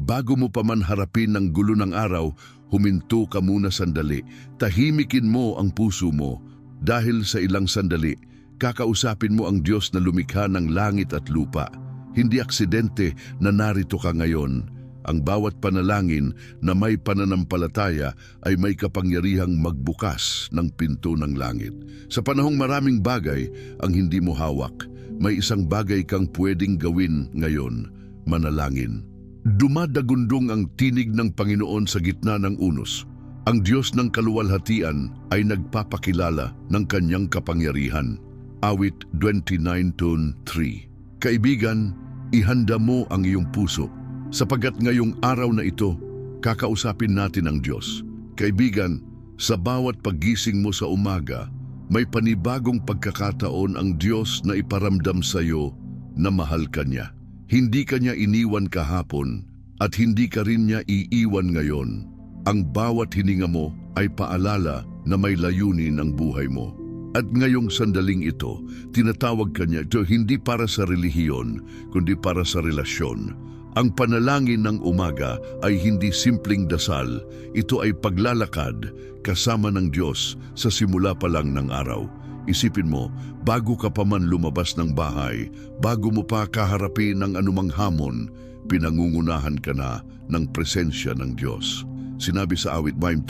Bago mo pa man harapin ang gulo ng araw, huminto ka muna sandali. Tahimikin mo ang puso mo. Dahil sa ilang sandali, kakausapin mo ang Diyos na lumikha ng langit at lupa. Hindi aksidente na narito ka ngayon. Ang bawat panalangin na may pananampalataya ay may kapangyarihang magbukas ng pinto ng langit. Sa panahong maraming bagay ang hindi mo hawak, may isang bagay kang pwedeng gawin ngayon, manalangin. Dumadagundong ang tinig ng Panginoon sa gitna ng unos. Ang Diyos ng kaluwalhatian ay nagpapakilala ng kanyang kapangyarihan. Awit 29:3. Kaibigan, ihanda mo ang iyong puso, sapagkat ngayong araw na ito, kakausapin natin ang Diyos. Kaibigan, sa bawat paggising mo sa umaga, may panibagong pagkakataon ang Diyos na iparamdam sa iyo na mahal ka niya. Hindi ka niya iniwan kahapon at hindi ka rin niya iiwan ngayon. Ang bawat hininga mo ay paalala na may layunin ang buhay mo. At ngayong sandaling ito, tinatawag ka niya ito hindi para sa relihiyon, kundi para sa relasyon. Ang panalangin ng umaga ay hindi simpleng dasal, ito ay paglalakad kasama ng Diyos sa simula pa lang ng araw. Isipin mo, bago ka pa man lumabas ng bahay, bago mo pa kaharapin ng anumang hamon, pinangungunahan ka na ng presensya ng Diyos. Sinabi sa awit 3,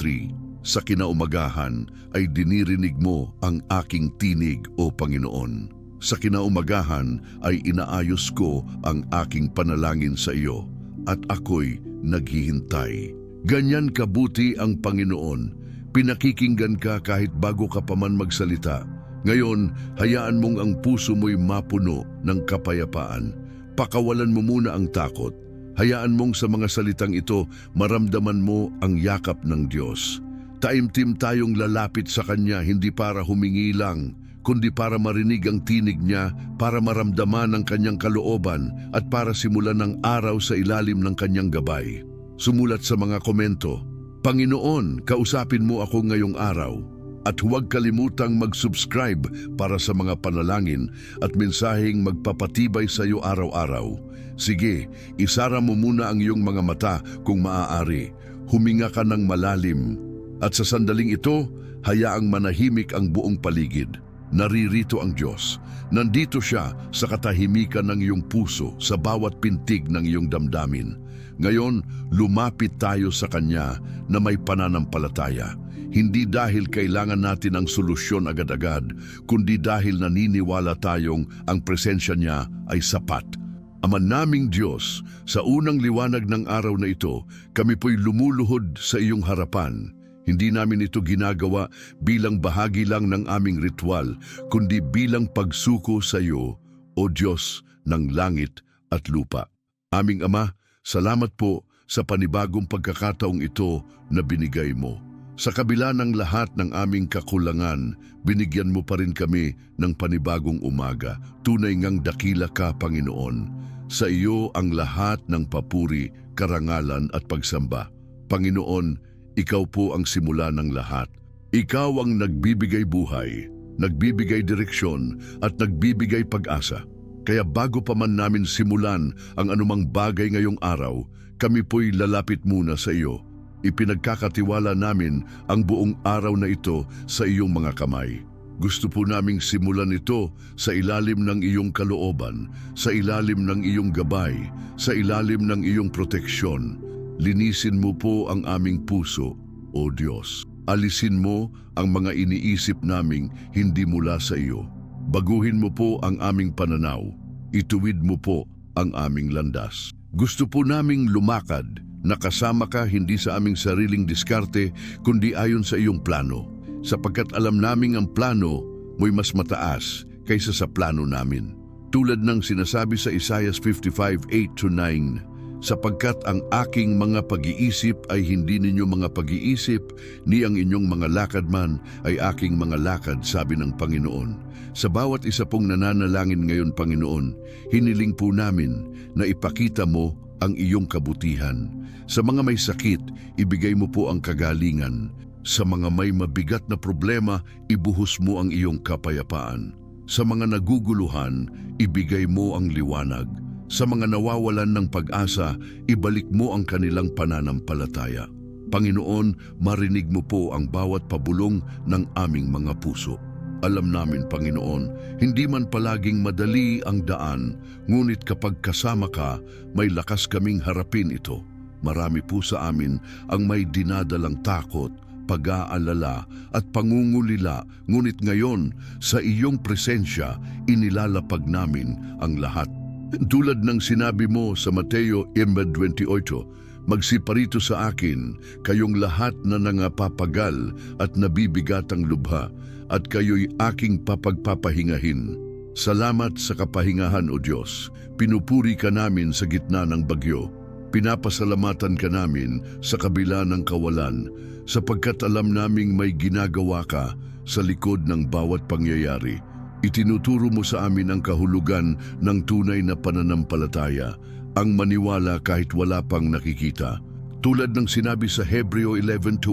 sa kinaumagahan ay dinirinig mo ang aking tinig, O Panginoon. Sa kinaumagahan ay inaayos ko ang aking panalangin sa iyo at ako'y naghihintay. Ganyan kabuti ang Panginoon. Pinakikinggan ka kahit bago ka pa man magsalita. Ngayon, hayaan mong ang puso mo'y mapuno ng kapayapaan. Pakawalan mo muna ang takot. Hayaan mong sa mga salitang ito, maramdaman mo ang yakap ng Diyos. Taimtim tayong lalapit sa Kanya hindi para humingi lang, kundi para marinig ang tinig niya, para maramdaman ang kanyang kalooban at para simulan ng araw sa ilalim ng kanyang gabay. Sumulat sa mga komento, Panginoon, kausapin mo ako ngayong araw. At huwag kalimutang mag-subscribe para sa mga panalangin at mensaheng magpapatibay sa iyo araw-araw. Sige, isara mo muna ang iyong mga mata kung maaari. Huminga ka ng malalim. At sa sandaling ito, hayaang manahimik ang buong paligid. Naririto ang Diyos. Nandito siya sa katahimikan ng iyong puso, sa bawat pintig ng iyong damdamin. Ngayon, lumapit tayo sa Kanya na may pananampalataya. Hindi dahil kailangan natin ang solusyon agad-agad, kundi dahil naniniwala tayong ang presensya niya ay sapat. Ama naming Diyos, sa unang liwanag ng araw na ito, kami po'y lumuluhod sa iyong harapan. Hindi namin ito ginagawa bilang bahagi lang ng aming ritual, kundi bilang pagsuko sa iyo, O Diyos ng langit at lupa. Aming Ama, salamat po sa panibagong pagkakataong ito na binigay mo. Sa kabila ng lahat ng aming kakulangan, binigyan mo pa rin kami ng panibagong umaga. Tunay ngang dakila ka, Panginoon. Sa iyo ang lahat ng papuri, karangalan at pagsamba. Panginoon, ikaw po ang simula ng lahat. Ikaw ang nagbibigay buhay, nagbibigay direksyon at nagbibigay pag-asa. Kaya bago pa man namin simulan ang anumang bagay ngayong araw, kami po'y lalapit muna sa iyo. Ipinagkakatiwala namin ang buong araw na ito sa iyong mga kamay. Gusto po naming simulan ito sa ilalim ng iyong kalooban, sa ilalim ng iyong gabay, sa ilalim ng iyong proteksyon. Linisin mo po ang aming puso, O Diyos. Alisin mo ang mga iniisip naming hindi mula sa iyo. Baguhin mo po ang aming pananaw. Ituwid mo po ang aming landas. Gusto po naming lumakad, nakasama ka hindi sa aming sariling diskarte, kundi ayon sa iyong plano. Sapagkat alam naming ang plano mo'y mas mataas kaysa sa plano namin. Tulad ng sinasabi sa Isaiah 55:8-9, sapagkat ang aking mga pag-iisip ay hindi ninyo mga pag-iisip, ni ang inyong mga lakad man ay aking mga lakad, sabi ng Panginoon. Sa bawat isa pong nananalangin ngayon, Panginoon, hiniling po namin na ipakita mo ang iyong kabutihan. Sa mga may sakit, ibigay mo po ang kagalingan. Sa mga may mabigat na problema, ibuhos mo ang iyong kapayapaan. Sa mga naguguluhan, ibigay mo ang liwanag. Sa mga nawawalan ng pag-asa, ibalik mo ang kanilang pananampalataya. Panginoon, marinig mo po ang bawat pabulong ng aming mga puso. Alam namin, Panginoon, hindi man palaging madali ang daan, ngunit kapag kasama ka, may lakas kaming harapin ito. Marami po sa amin ang may dinadalang takot, pag-aalala at pangungulila, ngunit ngayon sa iyong presensya inilalapag namin ang lahat. Tulad ng sinabi mo sa Mateo 28, magsiparito sa akin kayong lahat na nangapapagal at nabibigatang lubha, at kayo'y aking papagpapahingahin. Salamat sa kapahingahan, O Diyos. Pinupuri ka namin sa gitna ng bagyo. Pinapasalamatan ka namin sa kabila ng kawalan, sapagkat alam naming may ginagawa ka sa likod ng bawat pangyayari. Itinuturo mo sa amin ang kahulugan ng tunay na pananampalataya, ang maniwala kahit wala pang nakikita. Tulad ng sinabi sa Hebreo 11:1,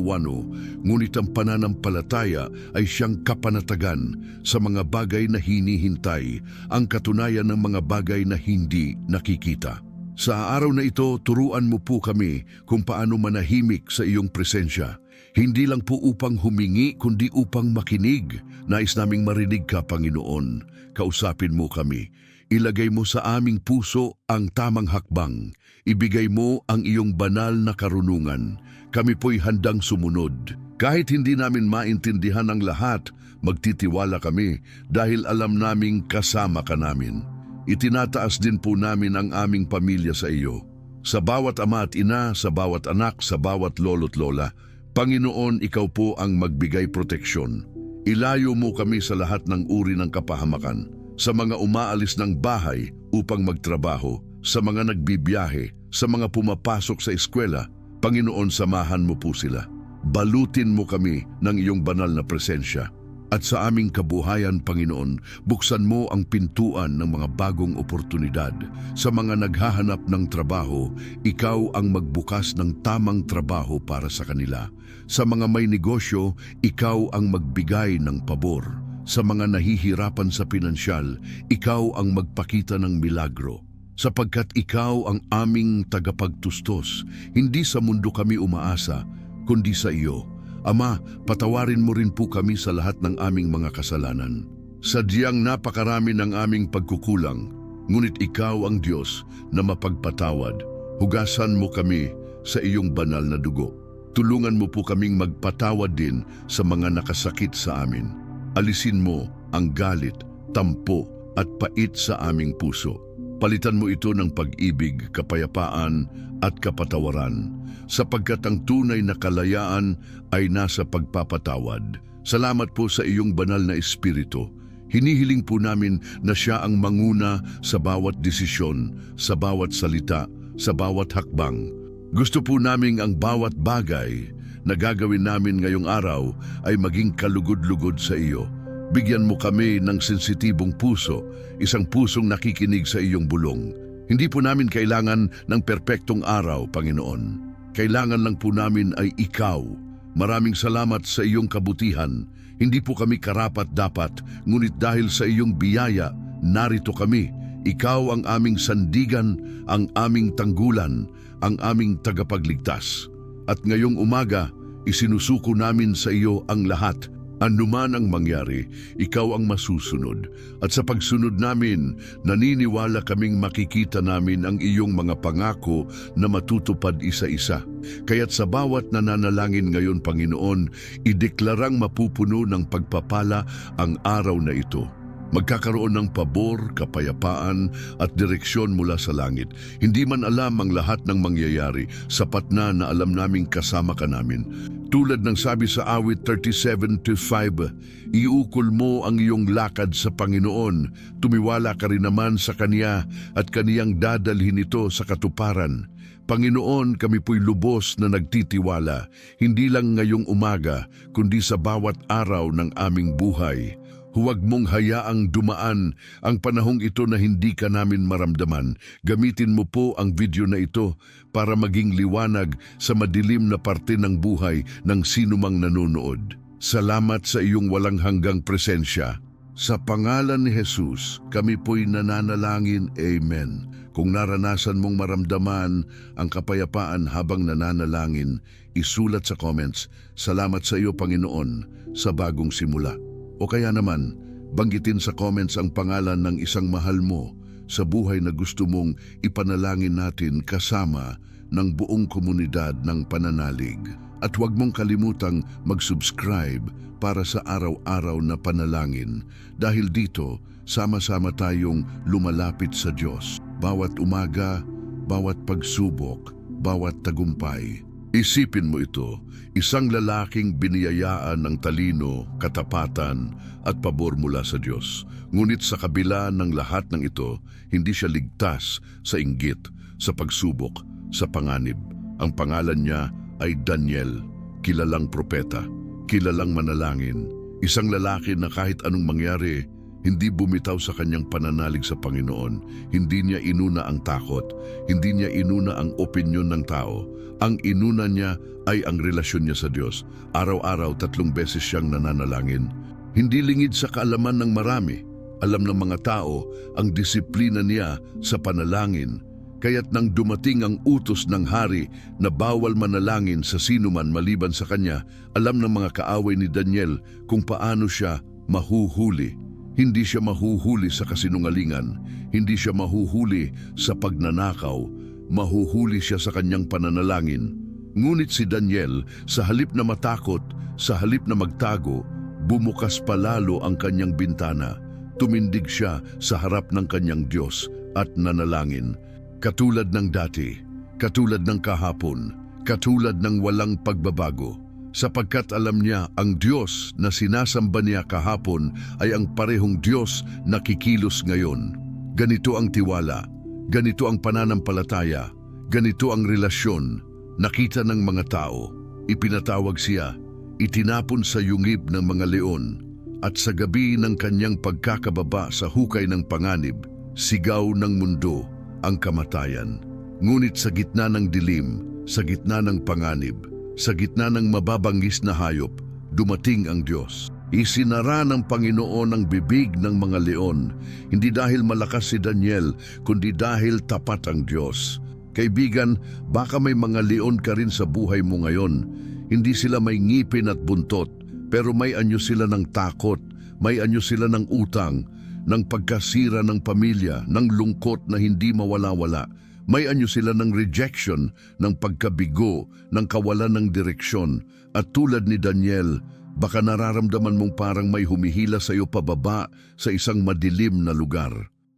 ngunit ang pananampalataya ay siyang kapanatagan sa mga bagay na hinihintay, ang katunayan ng mga bagay na hindi nakikita. Sa araw na ito, turuan mo po kami kung paano manahimik sa iyong presensya. Hindi lang po upang humingi, kundi upang makinig. Nais naming marinig ka, Panginoon. Kausapin mo kami. Ilagay mo sa aming puso ang tamang hakbang. Ibigay mo ang iyong banal na karunungan. Kami po'y handang sumunod. Kahit hindi namin maintindihan ang lahat, magtitiwala kami dahil alam naming kasama ka namin. Itinataas din po namin ang aming pamilya sa iyo. Sa bawat ama at ina, sa bawat anak, sa bawat lolo't lola, Panginoon, ikaw po ang magbigay proteksyon. Ilayo mo kami sa lahat ng uri ng kapahamakan, sa mga umaalis ng bahay upang magtrabaho, sa mga nagbibiyahe, sa mga pumapasok sa eskwela. Panginoon, samahan mo po sila. Balutin mo kami ng iyong banal na presensya. At sa aming kabuhayan, Panginoon, buksan mo ang pintuan ng mga bagong oportunidad. Sa mga naghahanap ng trabaho, ikaw ang magbukas ng tamang trabaho para sa kanila. Sa mga may negosyo, ikaw ang magbigay ng pabor. Sa mga nahihirapan sa pinansyal, ikaw ang magpakita ng milagro. Sapagkat ikaw ang aming tagapagtustos, hindi sa mundo kami umaasa, kundi sa iyo. Ama, patawarin mo rin po kami sa lahat ng aming mga kasalanan. Sadyang napakarami ng aming pagkukulang, ngunit ikaw ang Diyos na mapagpatawad. Hugasan mo kami sa iyong banal na dugo. Tulungan mo po kaming magpatawad din sa mga nakasakit sa amin. Alisin mo ang galit, tampo at pait sa aming puso. Palitan mo ito ng pag-ibig, kapayapaan at kapatawaran, sapagkat ang tunay na kalayaan ay nasa pagpapatawad. Salamat po sa iyong banal na Espiritu. Hinihiling po namin na siya ang manguna sa bawat desisyon, sa bawat salita, sa bawat hakbang. Gusto po naming ang bawat bagay na gagawin namin ngayong araw ay maging kalugod-lugod sa iyo. Bigyan mo kami ng sensitibong puso, isang pusong nakikinig sa iyong bulong. Hindi po namin kailangan ng perpektong araw, Panginoon. Kailangan lang po namin ay ikaw. Maraming salamat sa iyong kabutihan. Hindi po kami karapat-dapat, ngunit dahil sa iyong biyaya, narito kami. Ikaw ang aming sandigan, ang aming tanggulan, ang aming tagapagligtas. At ngayong umaga, isinusuko namin sa iyo ang lahat. Anuman ang mangyari, ikaw ang masusunod. At sa pagsunod namin, naniniwala kaming makikita namin ang iyong mga pangako na matutupad isa-isa. Kaya't sa bawat nananalangin ngayon, Panginoon, ideklarang mapupuno ng pagpapala ang araw na ito. Magkakaroon ng pabor, kapayapaan at direksyon mula sa langit. Hindi man alam ang lahat ng mangyayari, sapat na alam naming kasama ka namin. Tulad ng sabi sa awit 37:5, iukol mo ang iyong lakad sa Panginoon, tumiwala ka rin naman sa Kaniya at Kaniyang dadalhin ito sa katuparan. Panginoon, kami po'y lubos na nagtitiwala, hindi lang ngayong umaga, kundi sa bawat araw ng aming buhay. Huwag mong hayaang dumaan ang panahong ito na hindi ka namin maramdaman. Gamitin mo po ang video na ito para maging liwanag sa madilim na parte ng buhay ng sinumang nanonood. Salamat sa iyong walang hanggang presensya. Sa pangalan ni Jesus, kami po'y nananalangin. Amen. Kung naranasan mong maramdaman ang kapayapaan habang nananalangin, isulat sa comments, "Salamat sa iyo, Panginoon, sa bagong simula." O kaya naman, banggitin sa comments ang pangalan ng isang mahal mo sa buhay na gusto mong ipanalangin natin kasama ng buong komunidad ng pananalig. At huwag mong kalimutang mag-subscribe para sa araw-araw na panalangin dahil dito sama-sama tayong lumalapit sa Diyos. Bawat umaga, bawat pagsubok, bawat tagumpay. Isipin mo ito, isang lalaking biniyayaan ng talino, katapatan at pabor mula sa Diyos. Ngunit sa kabila ng lahat ng ito, hindi siya ligtas sa inggit, sa pagsubok, sa panganib. Ang pangalan niya ay Daniel, kilalang propeta, kilalang manalangin. Isang lalaki na kahit anong mangyari, hindi bumitaw sa kanyang pananalig sa Panginoon. Hindi niya inuna ang takot, hindi niya inuna ang opinyon ng tao. Ang inuna niya ay ang relasyon niya sa Diyos. Araw-araw 3 beses siyang nananalangin. Hindi lingid sa kaalaman ng marami. Alam ng mga tao ang disiplina niya sa panalangin. Kaya't nang dumating ang utos ng hari na bawal manalangin sa sinuman maliban sa kanya, alam ng mga kaaway ni Daniel kung paano siya mahuhuli. Hindi siya mahuhuli sa kasinungalingan, hindi siya mahuhuli sa pagnanakaw, mahuhuli siya sa kanyang pananalangin. Ngunit si Daniel, sa halip na matakot, sa halip na magtago, bumukas palalo ang kanyang bintana. Tumindig siya sa harap ng kanyang Diyos at nanalangin. Katulad ng dati, katulad ng kahapon, katulad ng walang pagbabago. Sapagkat alam niya ang Diyos na sinasamba niya kahapon ay ang parehong Diyos na kikilos ngayon. Ganito ang tiwala, ganito ang pananampalataya, ganito ang relasyon. Nakita ng mga tao, ipinatawag siya, itinapon sa yungib ng mga leon, at sa gabi ng kanyang pagkakababa sa hukay ng panganib, sigaw ng mundo ang kamatayan. Ngunit sa gitna ng dilim, sa gitna ng panganib, sa gitna ng mababangis na hayop, dumating ang Diyos. Isinara ng Panginoon ang bibig ng mga leon, hindi dahil malakas si Daniel, kundi dahil tapat ang Diyos. Kaibigan, baka may mga leon ka rin sa buhay mo ngayon. Hindi sila may ngipin at buntot, pero may anyo sila ng takot, may anyo sila ng utang, ng pagkasira ng pamilya, ng lungkot na hindi mawala-wala. May anyo sila ng rejection, ng pagkabigo, ng kawalan ng direksyon. At tulad ni Daniel, baka nararamdaman mong parang may humihila sa iyo pababa sa isang madilim na lugar.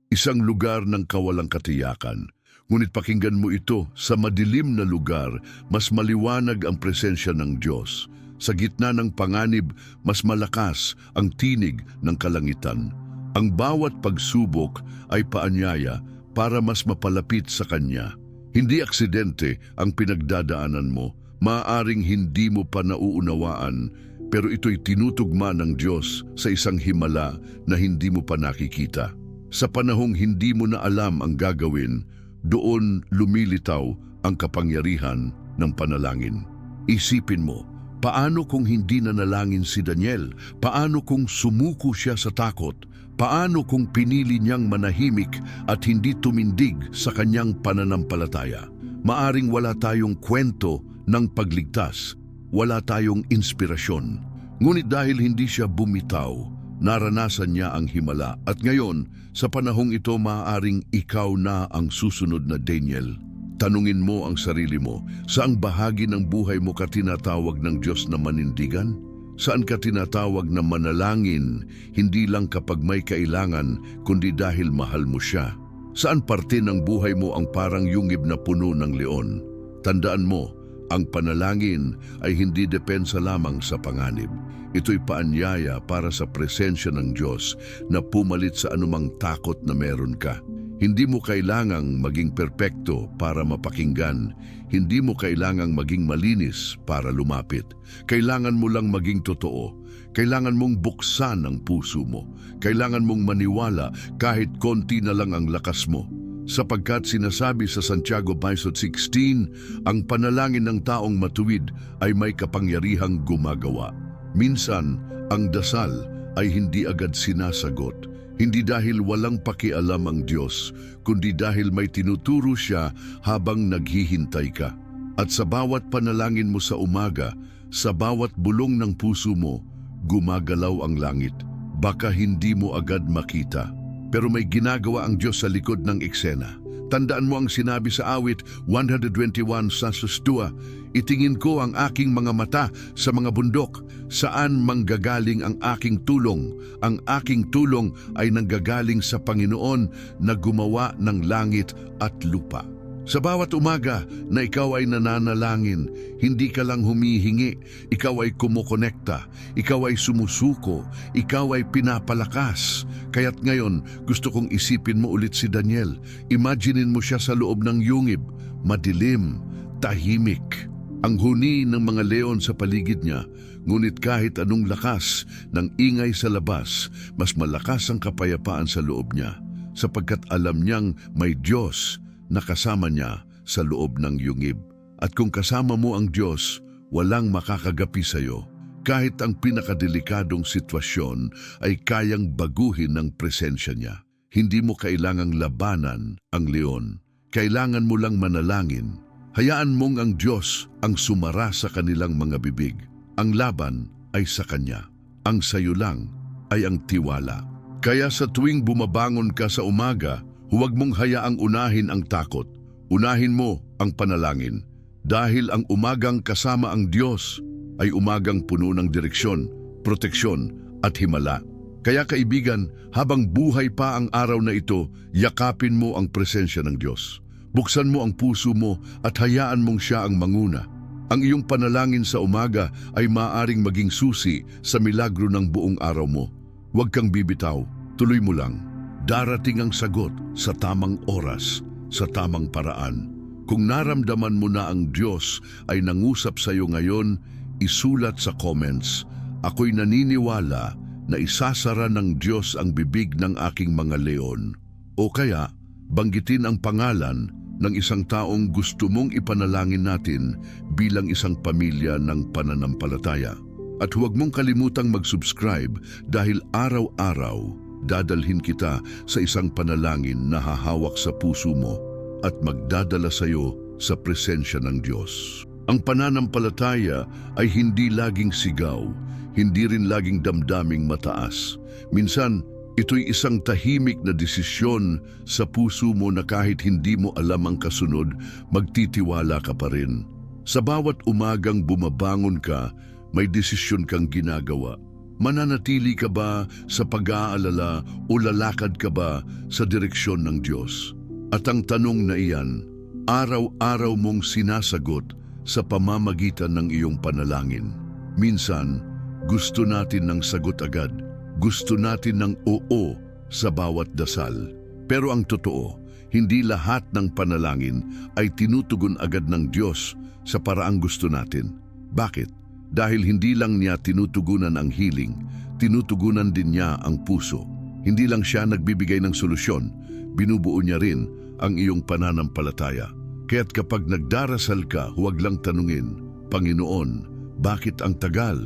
Isang lugar ng kawalang katiyakan. Ngunit pakinggan mo ito, sa madilim na lugar, mas maliwanag ang presensya ng Diyos. Sa gitna ng panganib, mas malakas ang tinig ng kalangitan. Ang bawat pagsubok ay paanyaya para mas mapalapit sa Kanya. Hindi aksidente ang pinagdadaanan mo, maaaring hindi mo pa nauunawaan, pero ito'y tinutugma ng Diyos sa isang himala na hindi mo pa nakikita. Sa panahong hindi mo na alam ang gagawin, doon lumilitaw ang kapangyarihan ng panalangin. Isipin mo, paano kung hindi nanalangin si Daniel? Paano kung sumuko siya sa takot? Paano kung pinili niyang manahimik at hindi tumindig sa kanyang pananampalataya? Maaring wala tayong kwento ng pagligtas, wala tayong inspirasyon. Ngunit dahil hindi siya bumitaw, naranasan niya ang himala. At ngayon, sa panahong ito, maaaring ikaw na ang susunod na Daniel. Tanungin mo ang sarili mo, saang bahagi ng buhay mo ka tinatawag ng Diyos na manindigan? Saan ka tinatawag na manalangin, hindi lang kapag may kailangan, kundi dahil mahal mo siya? Saan parte ng buhay mo ang parang yungib na puno ng leon? Tandaan mo, ang panalangin ay hindi depensa lamang sa panganib. Ito'y paanyaya para sa presensya ng Diyos na pumalit sa anumang takot na meron ka. Hindi mo kailangang maging perpekto para mapakinggan. Hindi mo kailangang maging malinis para lumapit. Kailangan mo lang maging totoo. Kailangan mong buksan ang puso mo. Kailangan mong maniwala kahit konti na lang ang lakas mo. Sapagkat sinasabi sa Santiago 5:16, ang panalangin ng taong matuwid ay may kapangyarihang gumagawa. Minsan, ang dasal ay hindi agad sinasagot. Hindi dahil walang pakialam ang Diyos, kundi dahil may tinuturo siya habang naghihintay ka. At sa bawat panalangin mo sa umaga, sa bawat bulong ng puso mo, gumagalaw ang langit. Baka hindi mo agad makita, pero may ginagawa ang Diyos sa likod ng eksena. Tandaan mo ang sinabi sa awit 121 sa 2, "Itingin ko ang aking mga mata sa mga bundok, saan manggagaling ang aking tulong? Ang aking tulong ay nanggagaling sa Panginoon na gumawa ng langit at lupa." Sa bawat umaga na ikaw ay nananalangin, hindi ka lang humihingi, ikaw ay kumukonekta, ikaw ay sumusuko, ikaw ay pinapalakas. Kaya't ngayon, gusto kong isipin mo ulit si Daniel. Imaginein mo siya sa loob ng yungib, madilim, tahimik. Ang huni ng mga leon sa paligid niya, ngunit kahit anong lakas ng ingay sa labas, mas malakas ang kapayapaan sa loob niya, sapagkat alam niyang may Diyos na kasama niya sa loob ng yungib. At kung kasama mo ang Diyos, walang makakagapi sa iyo. Kahit ang pinakadelikadong sitwasyon ay kayang baguhin ng presensya niya. Hindi mo kailangang labanan ang leon. Kailangan mo lang manalangin. Hayaan mong ang Diyos ang sumara sa kanilang mga bibig. Ang laban ay sa Kanya. Ang sayo lang ay ang tiwala. Kaya sa tuwing bumabangon ka sa umaga, huwag mong hayaang unahin ang takot. Unahin mo ang panalangin. Dahil ang umagang kasama ang Diyos ay umagang puno ng direksyon, proteksyon at himala. Kaya kaibigan, habang buhay pa ang araw na ito, yakapin mo ang presensya ng Diyos. Buksan mo ang puso mo at hayaan mong siya ang manguna. Ang iyong panalangin sa umaga ay maaaring maging susi sa milagro ng buong araw mo. Huwag kang bibitaw, tuloy mo lang. Darating ang sagot sa tamang oras, sa tamang paraan. Kung naramdaman mo na ang Diyos ay nangusap sa iyo ngayon, isulat sa comments, "Ako'y naniniwala na isasara ng Diyos ang bibig ng aking mga leon." O kaya, banggitin ang pangalan ng isang taong gusto mong ipanalangin natin bilang isang pamilya ng pananampalataya. At huwag mong kalimutang mag-subscribe dahil araw-araw dadalhin kita sa isang panalangin na hahawak sa puso mo at magdadala sa iyo sa presensya ng Diyos. Ang pananampalataya ay hindi laging sigaw, hindi rin laging damdaming mataas. Minsan, ito'y isang tahimik na desisyon sa puso mo na kahit hindi mo alam ang kasunod, magtitiwala ka pa rin. Sa bawat umagang bumabangon ka, may desisyon kang ginagawa. Mananatili ka ba sa pag-aalala o lalakad ka ba sa direksyon ng Diyos? At ang tanong na iyan, araw-araw mong sinasagot sa pamamagitan ng iyong panalangin. Minsan, gusto natin ng sagot agad. Gusto natin ng oo sa bawat dasal. Pero ang totoo, hindi lahat ng panalangin ay tinutugon agad ng Diyos sa paraang gusto natin. Bakit? Dahil hindi lang niya tinutugunan ang healing, tinutugunan din niya ang puso. Hindi lang siya nagbibigay ng solusyon, binubuo niya rin ang iyong pananampalataya. Kaya't kapag nagdarasal ka, huwag lang tanungin, "Panginoon, bakit ang tagal?"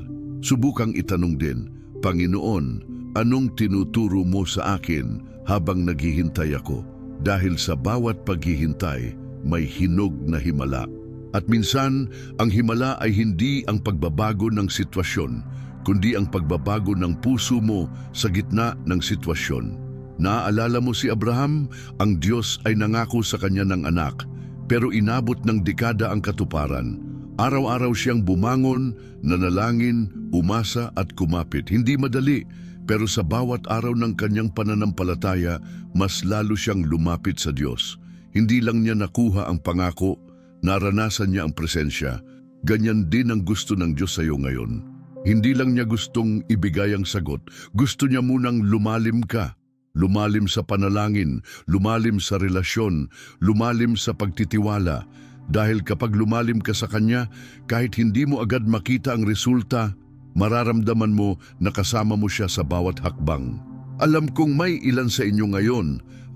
Subukang itanong din, "Panginoon, anong tinuturo mo sa akin habang naghihintay ako?" Dahil sa bawat paghihintay, may hinog na himala. At minsan, ang himala ay hindi ang pagbabago ng sitwasyon, kundi ang pagbabago ng puso mo sa gitna ng sitwasyon. Naaalala mo si Abraham? Ang Diyos ay nangako sa kanya ng anak, pero inabot ng dekada ang katuparan. Araw-araw siyang bumangon, nanalangin, umasa at kumapit. Hindi madali, pero sa bawat araw ng kanyang pananampalataya, mas lalo siyang lumapit sa Diyos. Hindi lang niya nakuha ang pangako, naranasan niya ang presensya. Ganyan din ang gusto ng Diyos sa iyo ngayon. Hindi lang niya gustong ibigay ang sagot, gusto niya munang lumalim ka. Lumalim sa panalangin, lumalim sa relasyon, lumalim sa pagtitiwala. Dahil kapag lumalim ka sa Kanya, kahit hindi mo agad makita ang resulta, mararamdaman mo na kasama mo siya sa bawat hakbang. Alam kong may ilan sa inyo ngayon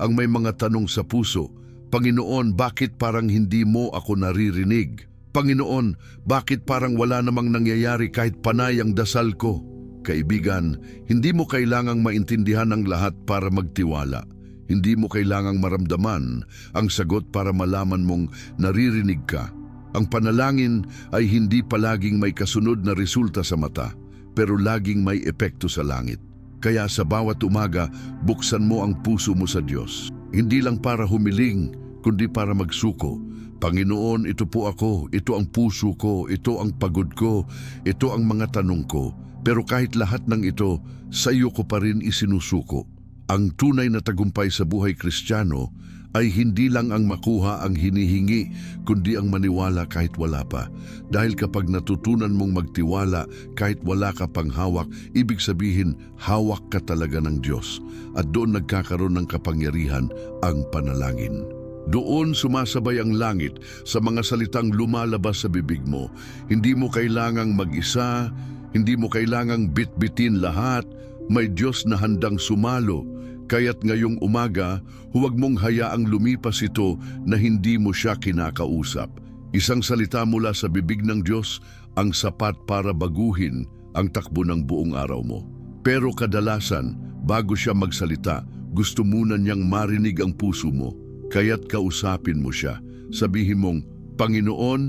ang may mga tanong sa puso. "Panginoon, bakit parang hindi mo ako naririnig? Panginoon, bakit parang wala namang nangyayari kahit panay ang dasal ko?" Kaibigan, hindi mo kailangang maintindihan ang lahat para magtiwala. Hindi mo kailangang maramdaman ang sagot para malaman mong naririnig ka. Ang panalangin ay hindi palaging may kasunod na resulta sa mata, pero laging may epekto sa langit. Kaya sa bawat umaga, buksan mo ang puso mo sa Diyos. Hindi lang para humiling, kundi para magsuko. Panginoon, ito po ako, ito ang puso ko, ito ang pagod ko, ito ang mga tanong ko. Pero kahit lahat ng ito, sa iyo ko pa rin isinusuko. Ang tunay na tagumpay sa buhay Kristiyano ay hindi lang ang makuha ang hinihingi, kundi ang maniwala kahit wala pa. Dahil kapag natutunan mong magtiwala kahit wala ka pang hawak, ibig sabihin hawak ka talaga ng Diyos. At doon nagkakaroon ng kapangyarihan ang panalangin. Doon sumasabay ang langit sa mga salitang lumalabas sa bibig mo. Hindi mo kailangang mag-isa, hindi mo kailangang bitbitin lahat. May Diyos na handang sumalo. Kaya't ngayong umaga, huwag mong hayaang lumipas ito na hindi mo siya kinakausap. Isang salita mula sa bibig ng Diyos ang sapat para baguhin ang takbo ng buong araw mo. Pero kadalasan, bago siya magsalita, gusto muna niyang marinig ang puso mo. Kaya't kausapin mo siya. Sabihin mong, Panginoon,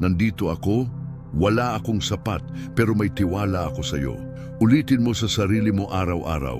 nandito ako. Wala akong sapat, pero may tiwala ako sa iyo. Ulitin mo sa sarili mo araw-araw,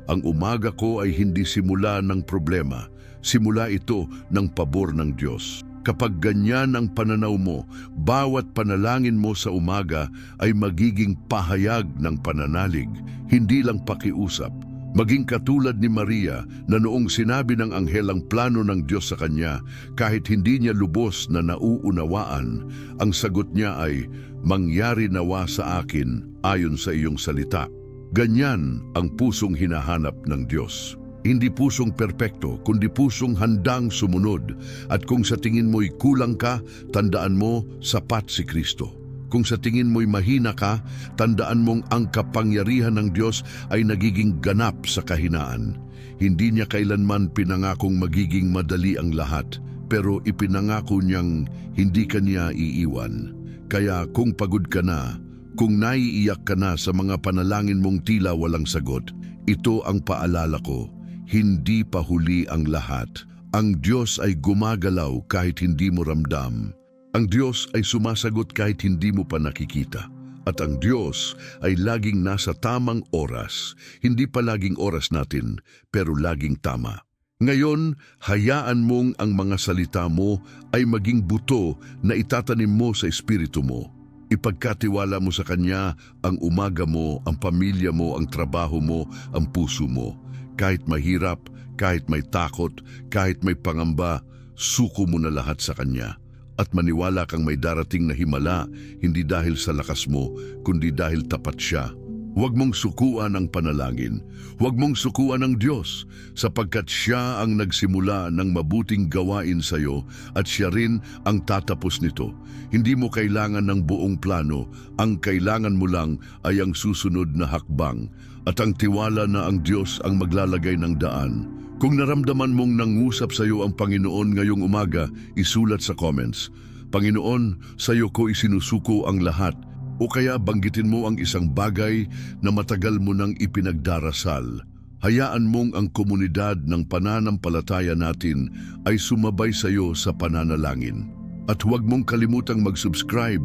ang umaga ko ay hindi simula ng problema. Simula ito ng pabor ng Diyos. Kapag ganyan ang pananaw mo, bawat panalangin mo sa umaga ay magiging pahayag ng pananalig, hindi lang pakiusap. Maging katulad ni Maria na noong sinabi ng anghel ang plano ng Diyos sa kanya, kahit hindi niya lubos na nauunawaan, ang sagot niya ay, mangyari nawa sa akin ayon sa iyong salita. Ganyan ang pusong hinahanap ng Diyos. Hindi pusong perpekto, kundi pusong handang sumunod. At kung sa tingin mo'y kulang ka, tandaan mo, sapat si Kristo. Kung sa tingin mo'y mahina ka, tandaan mong ang kapangyarihan ng Diyos ay nagiging ganap sa kahinaan. Hindi niya kailanman pinangakong magiging madali ang lahat, pero ipinangako niyang hindi ka niya iiwan. Kaya kung pagod ka na, kung naiiyak ka na sa mga panalangin mong tila walang sagot, ito ang paalala ko, hindi pa huli ang lahat. Ang Diyos ay gumagalaw kahit hindi mo ramdam. Ang Diyos ay sumasagot kahit hindi mo pa nakikita. At ang Diyos ay laging nasa tamang oras. Hindi pa laging oras natin, pero laging tama. Ngayon, hayaan mong ang mga salita mo ay maging buto na itatanim mo sa espiritu mo. Ipagkatiwala mo sa Kanya ang umaga mo, ang pamilya mo, ang trabaho mo, ang puso mo. Kahit mahirap, kahit may takot, kahit may pangamba, suko mo na lahat sa Kanya. At maniwala kang may darating na himala, hindi dahil sa lakas mo, kundi dahil tapat siya. Huwag mong sukuan ang panalangin. Huwag mong sukuan ang Diyos, sapagkat siya ang nagsimula ng mabuting gawain sa iyo at siya rin ang tatapos nito. Hindi mo kailangan ng buong plano, ang kailangan mo lang ay ang susunod na hakbang. At ang tiwala na ang Diyos ang maglalagay ng daan. Kung naramdaman mong nangusap sa iyo ang Panginoon ngayong umaga, isulat sa comments, Panginoon, sa iyo ko isinusuko ang lahat. O kaya banggitin mo ang isang bagay na matagal mo nang ipinagdarasal. Hayaan mong ang komunidad ng pananampalataya natin ay sumabay sa iyo sa pananalangin. At huwag mong kalimutang mag-subscribe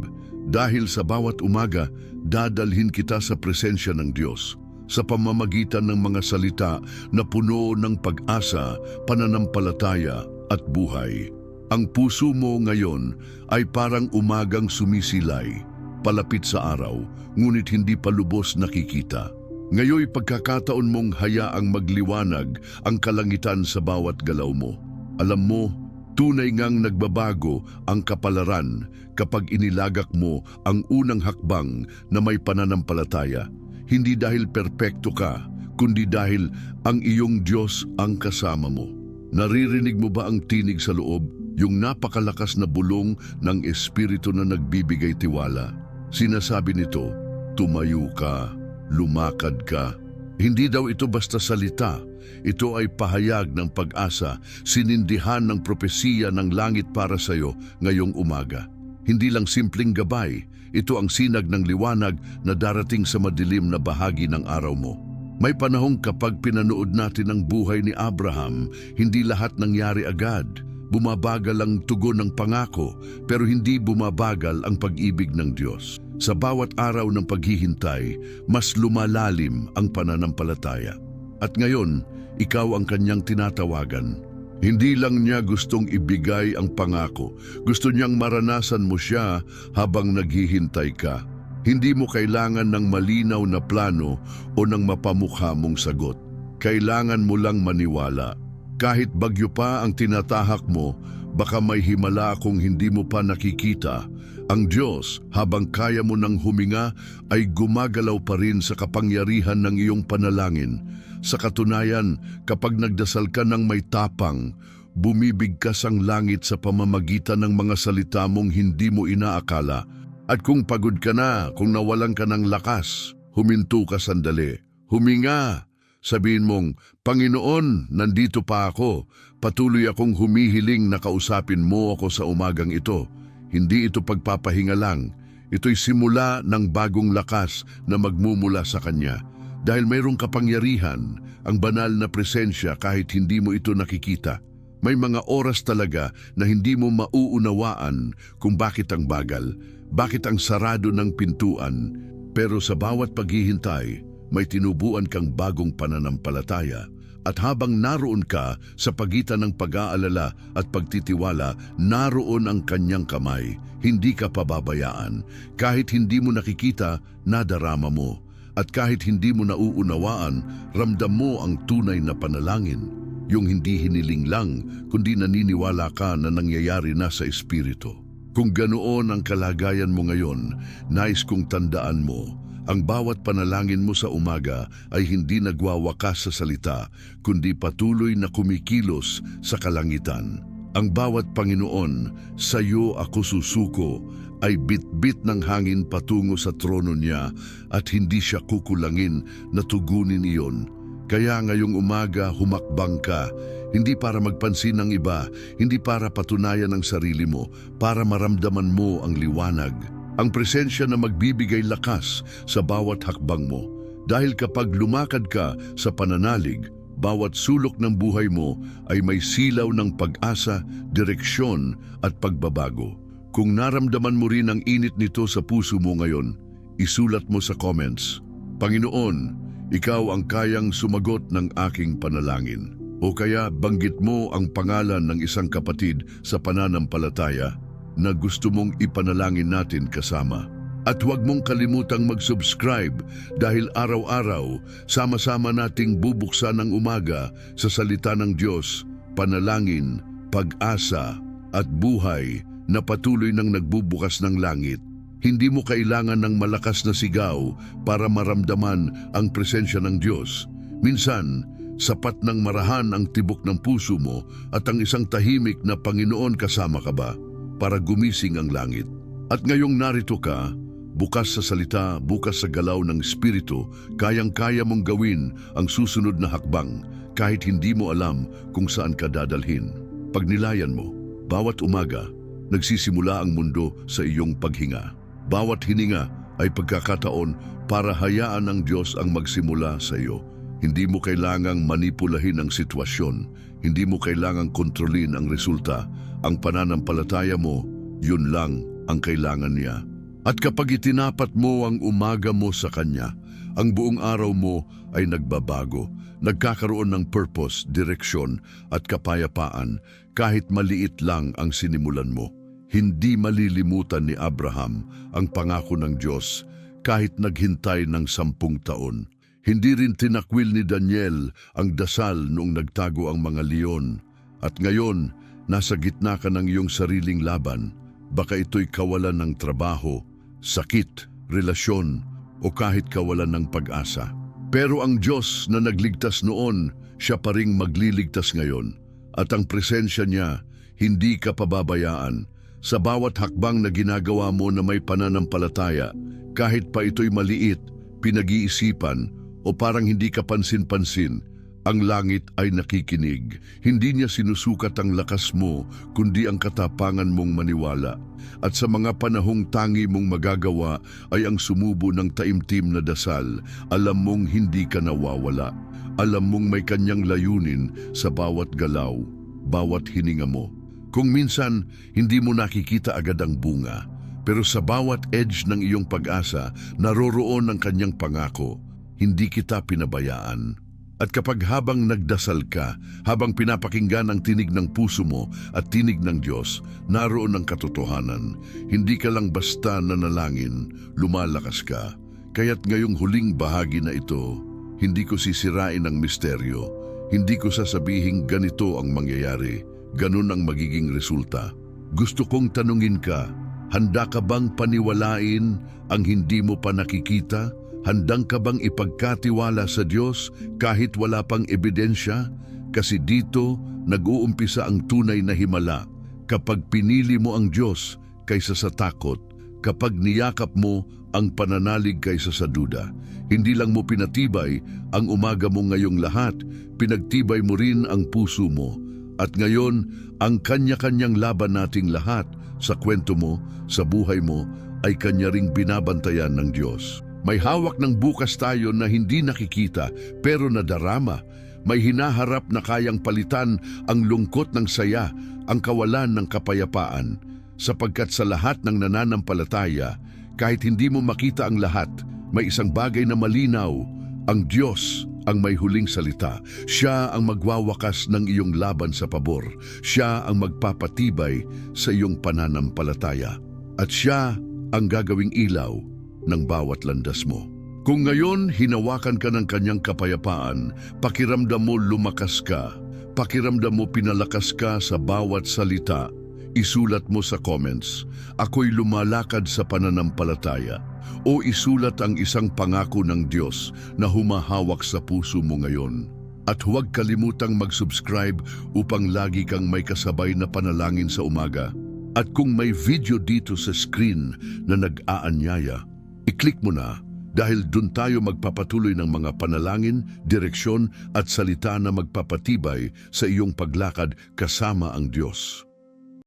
dahil sa bawat umaga, dadalhin kita sa presensya ng Diyos. Sa pamamagitan ng mga salita na puno ng pag-asa, pananampalataya at buhay. Ang puso mo ngayon ay parang umagang sumisilay, palapit sa araw, ngunit hindi pa lubos nakikita. Ngayoy pagkakataon mong hayaang magliwanag ang kalangitan sa bawat galaw mo. Alam mo, tunay ngang nagbabago ang kapalaran kapag inilagak mo ang unang hakbang na may pananampalataya. Hindi dahil perpekto ka, kundi dahil ang iyong Diyos ang kasama mo. Naririnig mo ba ang tinig sa loob, yung napakalakas na bulong ng Espiritu na nagbibigay tiwala? Sinasabi nito, tumayo ka, lumakad ka. Hindi daw ito basta salita. Ito ay pahayag ng pag-asa, sinindihan ng propesiya ng langit para sa iyo ngayong umaga. Hindi lang simpleng gabay, ito ang sinag ng liwanag na darating sa madilim na bahagi ng araw mo. May panahong kapag pinanood natin ang buhay ni Abraham, hindi lahat nangyari agad. Bumabagal ang tugon ng pangako, pero hindi bumabagal ang pag-ibig ng Diyos. Sa bawat araw ng paghihintay, mas lumalalim ang pananampalataya. At ngayon, ikaw ang kanyang tinatawagan. Hindi lang niya gustong ibigay ang pangako, gusto niyang maranasan mo siya habang naghihintay ka. Hindi mo kailangan ng malinaw na plano o ng mapamukha mong sagot. Kailangan mo lang maniwala. Kahit bagyo pa ang tinatahak mo, baka may himala kung hindi mo pa nakikita. Ang Diyos, habang kaya mo nang huminga, ay gumagalaw pa rin sa kapangyarihan ng iyong panalangin. Sa katunayan, kapag nagdasal ka ng may tapang, bumibigkas ang langit sa pamamagitan ng mga salita mong hindi mo inaakala. At kung pagod ka na, kung nawalan ka ng lakas, huminto ka sandali. Huminga! Sabihin mong, Panginoon, nandito pa ako. Patuloy akong humihiling na kausapin mo ako sa umagang ito. Hindi ito pagpapahinga lang. Ito'y simula ng bagong lakas na magmumula sa Kanya. Dahil mayroong kapangyarihan, ang banal na presensya kahit hindi mo ito nakikita. May mga oras talaga na hindi mo mauunawaan kung bakit ang bagal, bakit ang sarado ng pintuan. Pero sa bawat paghihintay, may tinubuan kang bagong pananampalataya. At habang naroon ka sa pagitan ng pag-aalala at pagtitiwala, naroon ang kanyang kamay. Hindi ka pababayaan. Kahit hindi mo nakikita, nadarama mo. At kahit hindi mo nauunawaan, ramdam mo ang tunay na panalangin. Yung hindi hiniling lang, kundi naniniwala ka na nangyayari na sa Espiritu. Kung ganoon ang kalagayan mo ngayon, nais kong tandaan mo, ang bawat panalangin mo sa umaga ay hindi nagwawakas sa salita, kundi patuloy na kumikilos sa kalangitan. Ang bawat Panginoon, sa iyo ako susuko, ay bitbit ng hangin patungo sa trono niya at hindi siya kukulangin na tugunin iyon. Kaya ngayong umaga humakbang ka, hindi para magpansin ng iba, hindi para patunayan ang sarili mo, para maramdaman mo ang liwanag. Ang presensya na magbibigay lakas sa bawat hakbang mo. Dahil kapag lumakad ka sa pananalig, bawat sulok ng buhay mo ay may silaw ng pag-asa, direksyon at pagbabago. Kung naramdaman mo rin ang init nito sa puso mo ngayon, isulat mo sa comments, Panginoon, ikaw ang kayang sumagot ng aking panalangin. O kaya banggit mo ang pangalan ng isang kapatid sa pananampalataya na gusto mong ipanalangin natin kasama. At huwag mong kalimutang mag-subscribe dahil araw-araw sama-sama nating bubuksan ang umaga sa salita ng Diyos, panalangin, pag-asa at buhay na patuloy nang nagbubukas ng langit. Hindi mo kailangan ng malakas na sigaw para maramdaman ang presensya ng Diyos. Minsan, sapat ng marahan ang tibok ng puso mo at ang isang tahimik na Panginoon kasama ka ba para gumising ang langit. At ngayong narito ka, bukas sa salita, bukas sa galaw ng Espiritu, kayang-kaya mong gawin ang susunod na hakbang kahit hindi mo alam kung saan ka dadalhin. Pagnilayan mo, bawat umaga, nagsisimula ang mundo sa iyong paghinga. Bawat hininga ay pagkakataon para hayaan ng Diyos ang magsimula sa iyo. Hindi mo kailangang manipulahin ang sitwasyon. Hindi mo kailangang kontrolin ang resulta. Ang pananampalataya mo, yun lang ang kailangan niya. At kapag itinapat mo ang umaga mo sa Kanya, ang buong araw mo ay nagbabago. Nagkakaroon ng purpose, direksyon at kapayapaan kahit maliit lang ang sinimulan mo. Hindi malilimutan ni Abraham ang pangako ng Diyos kahit naghintay ng 10 taon. Hindi rin tinakwil ni Daniel ang dasal noong nagtago ang mga leon. At ngayon, nasa gitna ka ng iyong sariling laban. Baka ito'y kawalan ng trabaho, sakit, relasyon, o kahit kawalan ng pag-asa. Pero ang Diyos na nagligtas noon, siya pa ring magliligtas ngayon. At ang presensya niya, hindi ka pababayaan. Sa bawat hakbang na ginagawa mo na may pananampalataya, kahit pa ito'y maliit, pinag-iisipan, o parang hindi ka pansin-pansin, Ang langit ay nakikinig. Hindi niya sinusukat ang lakas mo, kundi ang katapangan mong maniwala. At sa mga panahong tangi mong magagawa ay ang sumubo ng taimtim na dasal. Alam mong hindi ka nawawala. Alam mong may kanyang layunin sa bawat galaw, bawat hininga mo. Kung minsan, hindi mo nakikita agad ang bunga, pero sa bawat edge ng iyong pag-asa, naroroon ang kanyang pangako. Hindi kita pinabayaan. At kapag habang nagdasal ka, habang pinapakinggan ang tinig ng puso mo at tinig ng Diyos, naroon ang katotohanan. Hindi ka lang basta nanalangin, lumalakas ka. Kaya't ngayong huling bahagi na ito, hindi ko sisirain ang misteryo. Hindi ko sasabihing ganito ang mangyayari, ganun ang magiging resulta. Gusto kong tanungin ka, handa ka bang paniwalain ang hindi mo pa nakikita? Handang ka bang ipagkatiwala sa Diyos kahit wala pang ebidensya? Kasi dito nag-uumpisa ang tunay na himala. Kapag pinili mo ang Diyos kaysa sa takot, kapag niyakap mo ang pananalig kaysa sa duda, hindi lang mo pinatibay ang umaga mo ngayong lahat, pinagtibay mo rin ang puso mo. At ngayon, ang kanya-kanyang laban nating lahat sa kwento mo, sa buhay mo, ay kanya ring binabantayan ng Diyos. May hawak ng bukas tayo na hindi nakikita pero nadarama. May hinaharap na kayang palitan ang lungkot ng saya, ang kawalan ng kapayapaan. Sapagkat sa lahat ng nananampalataya, kahit hindi mo makita ang lahat, may isang bagay na malinaw, ang Diyos ang may huling salita. Siya ang magwawakas ng iyong laban sa pabor. Siya ang magpapatibay sa iyong pananampalataya. At siya ang gagawing ilaw ng bawat landas mo. Kung ngayon hinawakan ka ng kanyang kapayapaan, pakiramdam mo lumakas ka, pakiramdam mo pinalakas ka sa bawat salita, isulat mo sa comments, ako'y lumalakad sa pananampalataya, o isulat ang isang pangako ng Diyos na humahawak sa puso mo ngayon. At huwag kalimutang mag-subscribe upang lagi kang may kasabay na panalangin sa umaga. At kung may video dito sa screen na nag-aanyaya, i-click mo na dahil dun tayo magpapatuloy ng mga panalangin, direksyon at salita na magpapatibay sa iyong paglakad kasama ang Diyos.